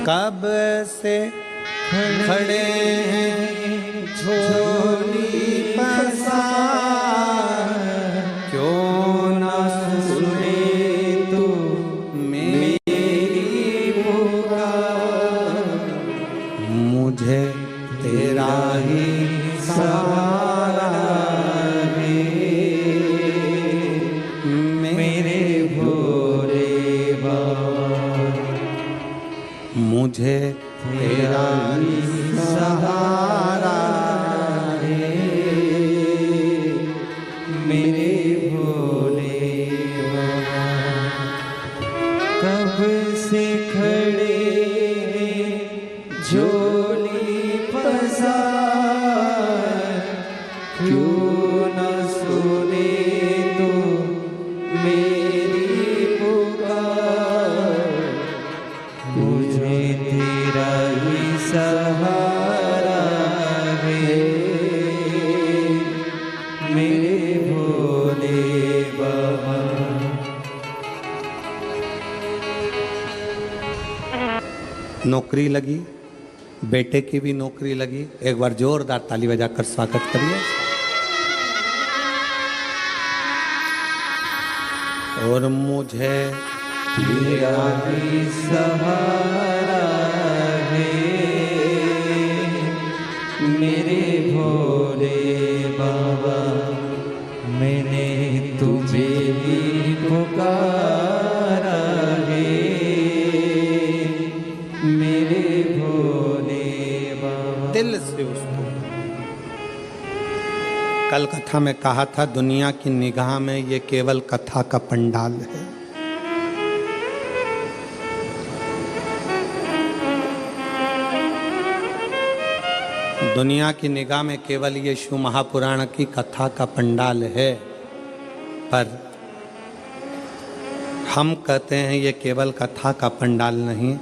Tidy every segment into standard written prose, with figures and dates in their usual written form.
कब से खड़े हैं झोली पसार, क्यों न सुने तू मेरी पुकार। मुझे तेरा ही सहारा है, मेरे भोले बाबा। मुझे तेरा ही सहारा है, मेरे भोले बाबा। कब से खड़े झोली पसार, क्यों न सुने तो मेरी पुकार। मुझे तेरा ही सहारा है, मेरे भोले बाबा। नौकरी लगी, बेटे की भी नौकरी लगी। एक बार जोरदार ताली बजाकर स्वागत करिए। और मुझे तेरा ही सहारा है, मेरे भोले बाबा। मैंने तुझे ही पुकारा है, मेरे भोले बाबा। दिल से उसको कल कथा में कहा था, दुनिया की निगाह में ये केवल कथा का पंडाल है। दुनिया की निगाह में केवल ये शिव महापुराण की कथा का पंडाल है, पर हम कहते हैं ये केवल कथा का पंडाल नहीं,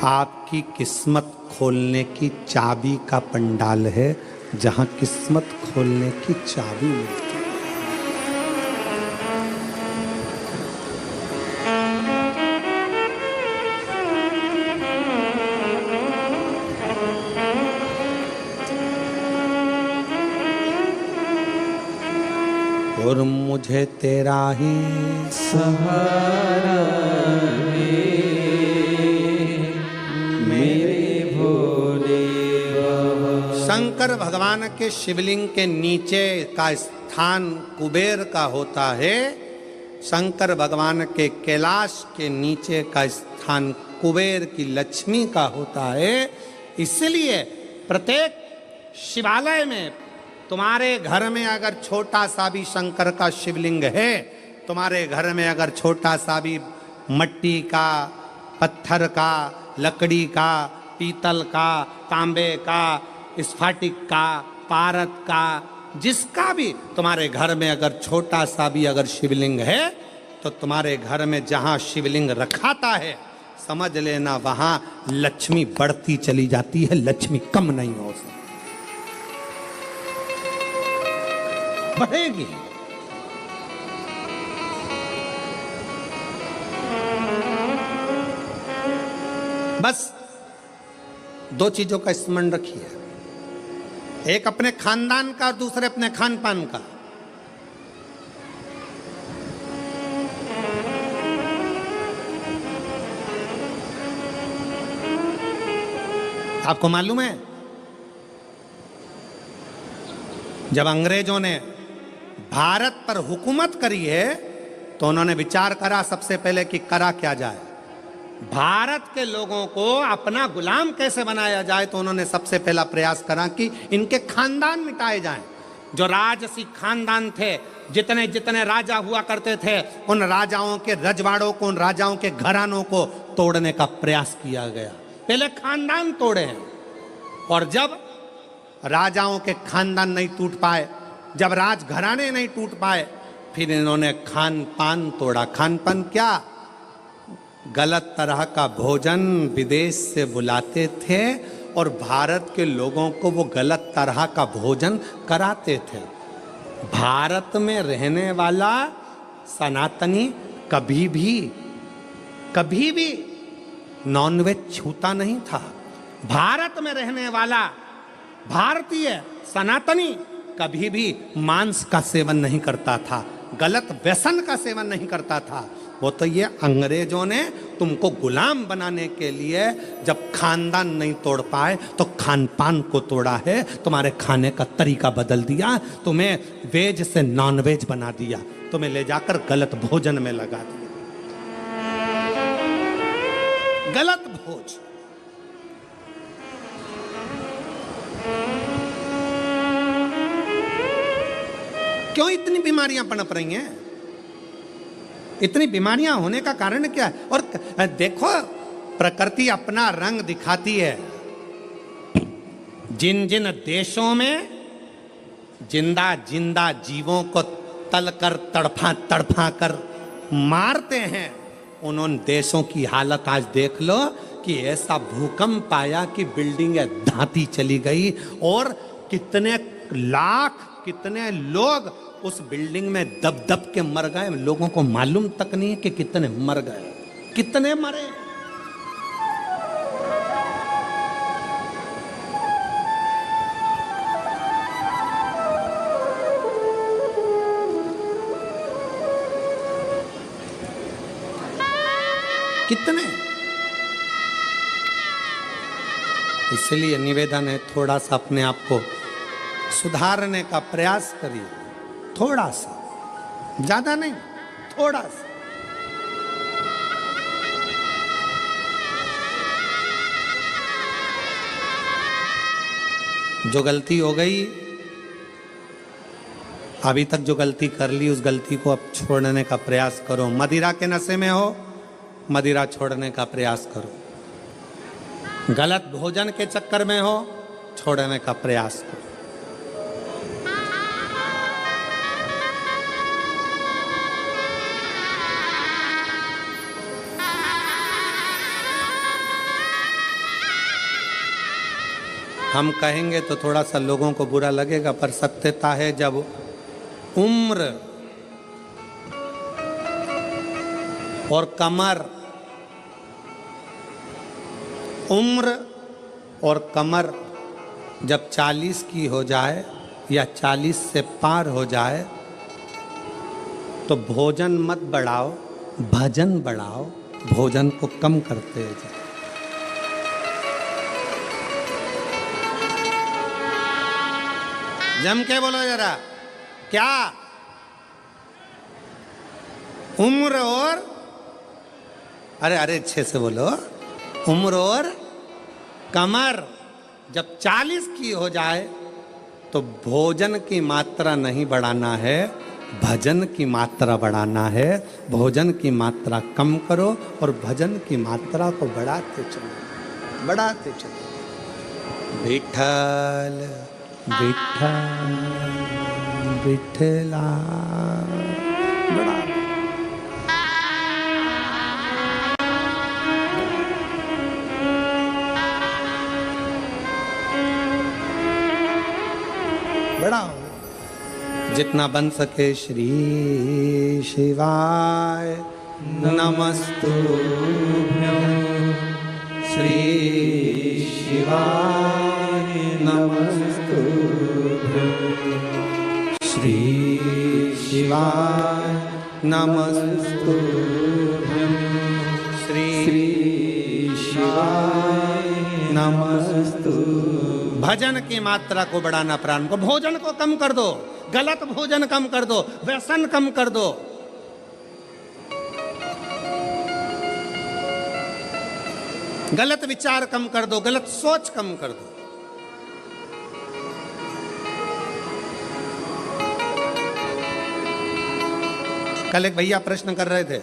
आपकी किस्मत खोलने की चाबी का पंडाल है, जहां किस्मत खोलने की चाबी मिलती है। और मुझे तेरा ही सहारा है, मेरे भोले बाबा। शंकर भगवान के शिवलिंग के नीचे का स्थान कुबेर का होता है, शंकर भगवान के कैलाश के नीचे का स्थान कुबेर की लक्ष्मी का होता है। इसलिए प्रत्येक शिवालय में तुम्हारे घर में अगर छोटा सा भी शंकर का शिवलिंग है, तुम्हारे घर में अगर छोटा सा भी मट्टी का, पत्थर का, लकड़ी का, पीतल का, तांबे का, स्फटिक का, पारद का, जिसका भी तुम्हारे घर में अगर छोटा सा भी अगर शिवलिंग है, तो तुम्हारे घर में जहाँ शिवलिंग रखाता है, समझ लेना वहाँ लक्ष्मी बढ़ती चली जाती है, लक्ष्मी कम नहीं हो सकती, बढ़ेगी। बस दो चीजों का स्मरण रखिए, एक अपने खानदान का और दूसरे अपने खान पान का। आपको मालूम है, जब अंग्रेजों ने भारत पर हुकूमत करी है, तो उन्होंने विचार करा सबसे पहले कि करा क्या जाए, भारत के लोगों को अपना गुलाम कैसे बनाया जाए। तो उन्होंने सबसे पहला प्रयास करा कि इनके खानदान मिटाए जाएं। जो राजसी खानदान थे, जितने जितने राजा हुआ करते थे, उन राजाओं के रजवाड़ों को, उन राजाओं के घरानों को तोड़ने का प्रयास किया गया। पहले खानदान तोड़े हैं, और जब राजाओं के खानदान नहीं टूट पाए, जब राजघराने नहीं टूट पाए, फिर इन्होंने खान पान तोड़ा। खान पान क्या? गलत तरह का भोजन विदेश से बुलाते थे और भारत के लोगों को वो गलत तरह का भोजन कराते थे। भारत में रहने वाला सनातनी कभी भी नॉनवेज छूता नहीं था। भारत में रहने वाला भारतीय सनातनी कभी भी मांस का सेवन नहीं करता था, गलत व्यसन का सेवन नहीं करता था। वो तो ये अंग्रेजों ने तुमको गुलाम बनाने के लिए जब खानदान नहीं तोड़ पाए तो खान पान को तोड़ा है, तुम्हारे खाने का तरीका बदल दिया, तुम्हें वेज से नॉन वेज बना दिया, तुम्हें ले जाकर गलत भोजन में लगा दिया, गलत भोज। क्यों इतनी बीमारियां पनप रही हैं? इतनी बीमारियां होने का कारण क्या है? और देखो, प्रकृति अपना रंग दिखाती है। जिन जिन देशों में जिंदा जिंदा जीवों को तलकर तड़फा तड़फा कर मारते हैं, उन्होंने देशों की हालत आज देख लो कि ऐसा भूकंप आया कि बिल्डिंगें धाती चली गई और कितने लाख कितने लोग उस बिल्डिंग में दब दब के मर गए। लोगों को मालूम तक नहीं है कि कितने मर गए, कितने मरे। कितने। इसलिए निवेदन है, थोड़ा सा अपने आप को सुधारने का प्रयास करिए, थोड़ा सा, ज्यादा नहीं, थोड़ा सा। जो गलती हो गई, अभी तक जो गलती कर ली, उस गलती को अब छोड़ने का प्रयास करो। मदिरा के नशे में हो, मदिरा छोड़ने का प्रयास करो। गलत भोजन के चक्कर में हो, छोड़ने का प्रयास करो। हम कहेंगे तो थोड़ा सा लोगों को बुरा लगेगा, पर सत्यता है, जब उम्र और कमर, उम्र और कमर जब 40 की हो जाए या 40 से पार हो जाए तो भोजन मत बढ़ाओ, भजन बढ़ाओ, भोजन को कम करते जाओ। जम के बोलो जरा, क्या? उम्र और, अरे अरे अच्छे से बोलो, उम्र और कमर जब 40 की हो जाए तो भोजन की मात्रा नहीं बढ़ाना है, भजन की मात्रा बढ़ाना है। भोजन की मात्रा कम करो और भजन की मात्रा को बढ़ाते चलो, बढ़ाते चलो। विठ्ठल विठ्ठल विठ्ठला, बढ़ा। बढ़ाओ जितना बन सके। श्री शिवाय नमस्तुभ्यं, श्री शिवाय नमस्तुभ्यं, श्री शिवाय नमस्तुभ्यं, श्री शिवाय नमस्तुभ्यं। भजन की मात्रा को बढ़ाना, प्राण को, भोजन को कम कर दो, गलत भोजन कम कर दो, व्यसन कम कर दो। गलत विचार कम कर दो, गलत सोच कम कर दो। कल एक भैया प्रश्न कर रहे थे,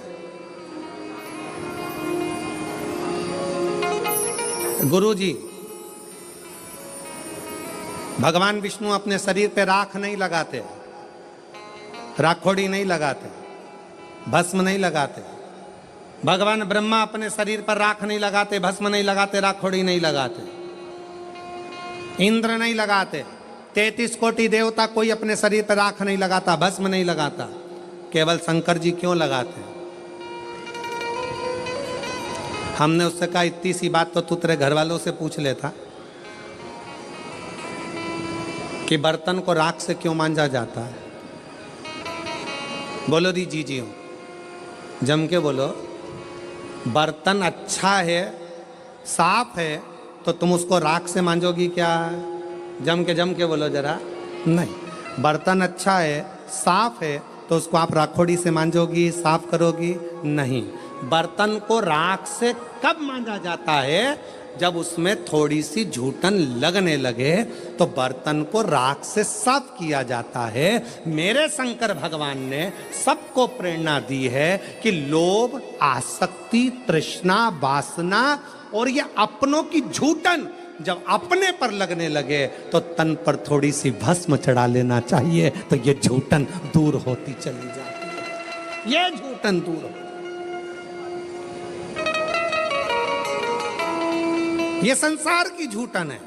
गुरुजी भगवान विष्णु अपने शरीर पे राख नहीं लगाते, राखोड़ी नहीं लगाते, भस्म नहीं लगाते। भगवान ब्रह्मा अपने शरीर पर राख नहीं लगाते, भस्म नहीं लगाते, राखोड़ी नहीं लगाते, इंद्र नहीं लगाते, 33 कोटि देवता कोई अपने शरीर पर राख नहीं लगाता, भस्म नहीं लगाता। केवल शंकर जी क्यों लगाते? हमने उससे कहा इतनी सी बात तो तू तेरे घर वालों से पूछ लेता कि बर्तन को राख से क्यों मांजा जाता है। बोलो दी जी हो, जम के बोलो। बर्तन अच्छा है, साफ है, तो तुम उसको राख से मांजोगी क्या? जम के बोलो जरा। नहीं, बर्तन अच्छा है, साफ है, तो उसको आप राखोड़ी से मांजोगी, साफ करोगी? नहीं। बर्तन को राख से कब मांजा जाता है? जब उसमें थोड़ी सी झूठन लगने लगे तो बर्तन को राख से साफ किया जाता है। मेरे शंकर भगवान ने सबको प्रेरणा दी है कि लोभ, आसक्ति, तृष्णा, वासना और ये अपनों की झूठन जब अपने पर लगने लगे तो तन पर थोड़ी सी भस्म चढ़ा लेना चाहिए, तो ये झूठन दूर होती चली जाती है। ये झूठन दूर हो, ये संसार की झूठन है।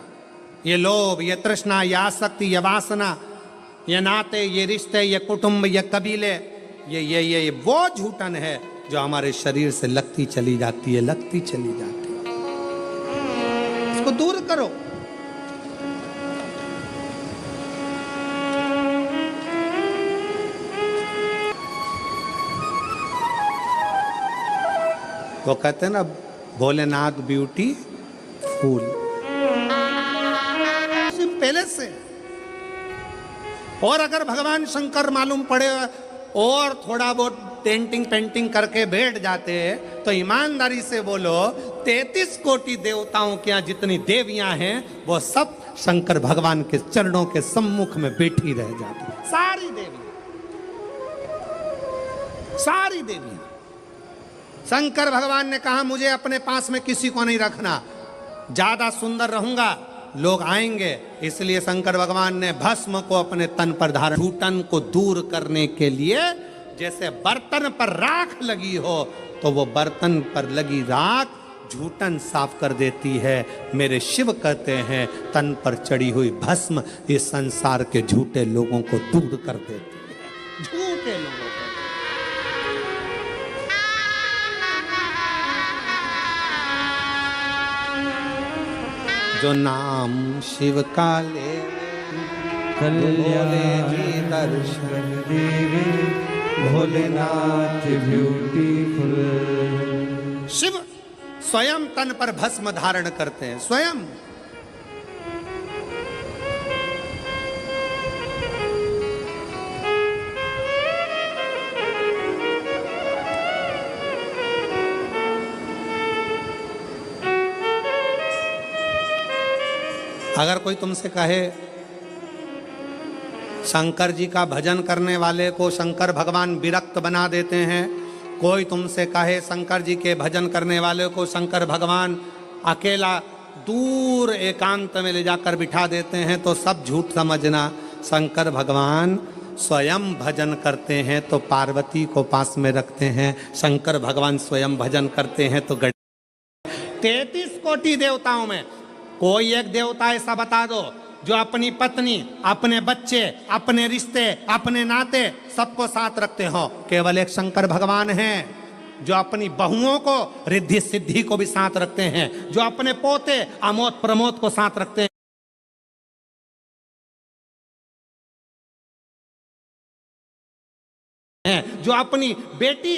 ये लोभ, ये तृष्णा, ये आसक्ति, ये वासना, ये नाते, ये रिश्ते, ये कुटुंब, ये कबीले, ये वो झूठन है जो हमारे शरीर से लगती चली जाती है, लगती चली जाती है। इसको दूर करो। वो कहते हैं ना, भोलेनाथ ब्यूटी फूल पहले से। और अगर भगवान शंकर मालूम पड़े और थोड़ा बहुत पेंटिंग करके बैठ जाते तो ईमानदारी से बोलो, 33 कोटि देवताओं के यहाँ जितनी देवियां हैं वो सब शंकर भगवान के चरणों के सम्मुख में बैठी रह जाती। सारी देवियां, सारी देवियां। शंकर भगवान ने कहा मुझे अपने पास में किसी को नहीं रखना, ज्यादा सुंदर रहूंगा लोग आएंगे, इसलिए शंकर भगवान ने भस्म को अपने तन पर धारण। झूठन को दूर करने के लिए जैसे बर्तन पर राख लगी हो तो वो बर्तन पर लगी राख झूठन साफ कर देती है। मेरे शिव कहते हैं तन पर चढ़ी हुई भस्म इस संसार के झूठे लोगों को दूर कर देती है। झूठे लोगों को जो नाम शिव का ले कल्याणी दर्शन देवी भोलेनाथ ब्यूटीफुल। शिव स्वयं तन पर भस्म धारण करते हैं, स्वयं। अगर कोई तुमसे कहे शंकर जी का भजन करने वाले को शंकर भगवान विरक्त बना देते हैं, कोई तुमसे कहे शंकर जी के भजन करने वाले को शंकर भगवान अकेला दूर एकांत में ले जाकर बिठा देते हैं, तो सब झूठ समझना। शंकर भगवान स्वयं भजन करते हैं तो पार्वती को पास में रखते हैं। शंकर भगवान स्वयं भजन करते हैं तो 33 कोटि देवताओं में कोई एक देवता ऐसा बता दो जो अपनी पत्नी, अपने बच्चे, अपने रिश्ते, अपने नाते सबको साथ रखते हो। केवल एक शंकर भगवान हैं जो अपनी बहुओं को, रिद्धि सिद्धि को भी साथ रखते हैं, जो अपने पोते अमोद प्रमोद को साथ रखते हैं, जो अपनी बेटी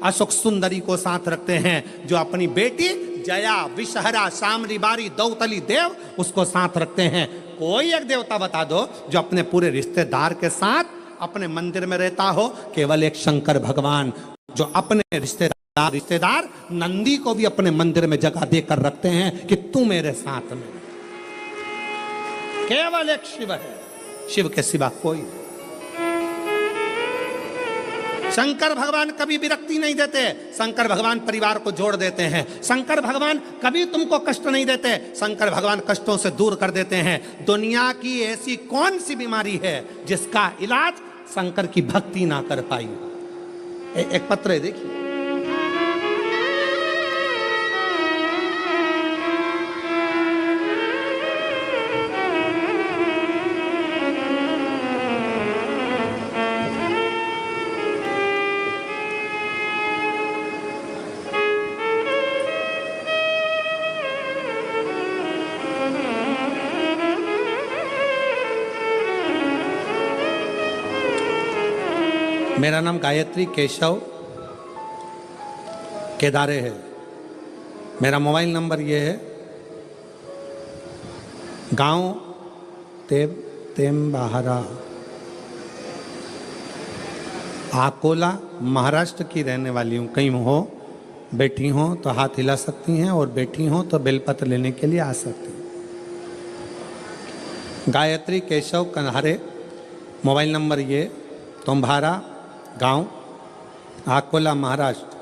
अशोक सुंदरी को साथ रखते हैं, जो अपनी बेटी जया, विषहरा, शामरी बारी, दौतली देव उसको साथ रखते हैं। कोई एक देवता बता दो जो अपने पूरे रिश्तेदार के साथ अपने मंदिर में रहता हो। केवल एक शंकर भगवान जो अपने रिश्तेदार नंदी को भी अपने मंदिर में जगह देकर रखते हैं कि तू मेरे साथ में। केवल एक शिव है, शिव के सिवा कोई नहीं। शंकर भगवान कभी विरक्ति नहीं देते, शंकर भगवान परिवार को जोड़ देते हैं। शंकर भगवान कभी तुमको कष्ट नहीं देते, शंकर भगवान कष्टों से दूर कर देते हैं। दुनिया की ऐसी कौन सी बीमारी है जिसका इलाज शंकर की भक्ति ना कर पाई? एक पत्र है, देखिए। मेरा नाम गायत्री केशव केदारे है। मेरा मोबाइल नंबर ये है, गांव तेम्बाहरा, अकोला, महाराष्ट्र की रहने वाली हूँ। कहीं हो, बैठी हो तो हाथ हिला सकती हैं, और बैठी हो तो बेलपत्र लेने के लिए आ सकती हैं। गायत्री केशव कन्हारे, मोबाइल नंबर ये, तुम्हारा गांव, अकोला, महाराष्ट्र।